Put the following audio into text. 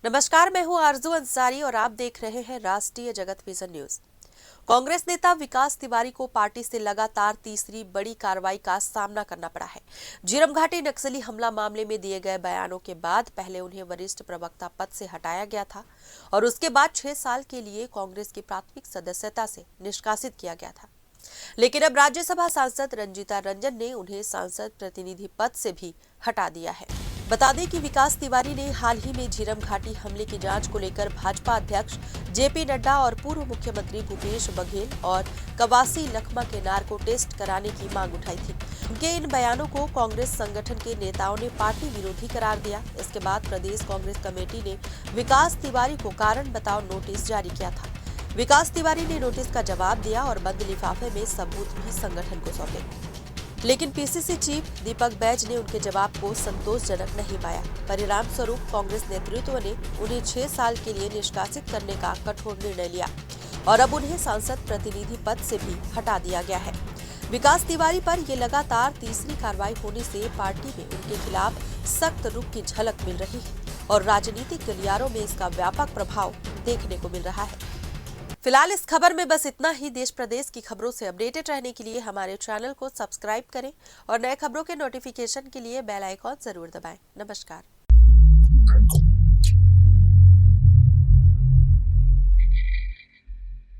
नमस्कार, मैं हूं आरजू अंसारी और आप देख रहे हैं राष्ट्रीय जगत विजन न्यूज। कांग्रेस नेता विकास तिवारी को पार्टी से लगातार तीसरी बड़ी कार्रवाई का सामना करना पड़ा है। झीरम घाटी नक्सली हमला मामले में दिए गए बयानों के बाद पहले उन्हें वरिष्ठ प्रवक्ता पद से हटाया गया था और उसके बाद 6 साल के लिए कांग्रेस की प्राथमिक सदस्यता से निष्कासित किया गया था। लेकिन अब राज्यसभा सांसद रंजीता रंजन ने उन्हें सांसद प्रतिनिधि पद से भी हटा दिया है। बता दें कि विकास तिवारी ने हाल ही में झीरम घाटी हमले की जांच को लेकर भाजपा अध्यक्ष जेपी नड्डा और पूर्व मुख्यमंत्री भूपेश बघेल और कवासी लखमा के नार्को टेस्ट कराने की मांग उठाई थी। उनके इन बयानों को कांग्रेस संगठन के नेताओं ने पार्टी विरोधी करार दिया। इसके बाद प्रदेश कांग्रेस कमेटी ने विकास तिवारी को कारण बताओ नोटिस जारी किया था। विकास तिवारी ने नोटिस का जवाब दिया और बंद लिफाफे में सबूत भी संगठन को सौंपे, लेकिन पीसीसी चीफ दीपक बैज ने उनके जवाब को संतोषजनक नहीं पाया। परिणाम स्वरूप कांग्रेस नेतृत्व ने उन्हें 6 साल के लिए निष्कासित करने का कठोर निर्णय लिया और अब उन्हें सांसद प्रतिनिधि पद से भी हटा दिया गया है। विकास तिवारी पर ये लगातार तीसरी कार्रवाई होने से पार्टी में उनके खिलाफ सख्त रुख की झलक मिल रही है और राजनीतिक गलियारों में इसका व्यापक प्रभाव देखने को मिल रहा है। फिलहाल इस खबर में बस इतना ही। देश प्रदेश की खबरों से अपडेटेड रहने के लिए हमारे चैनल को सब्सक्राइब करें और नए खबरों के नोटिफिकेशन के लिए बेल आइकॉन जरूर दबाएं। नमस्कार।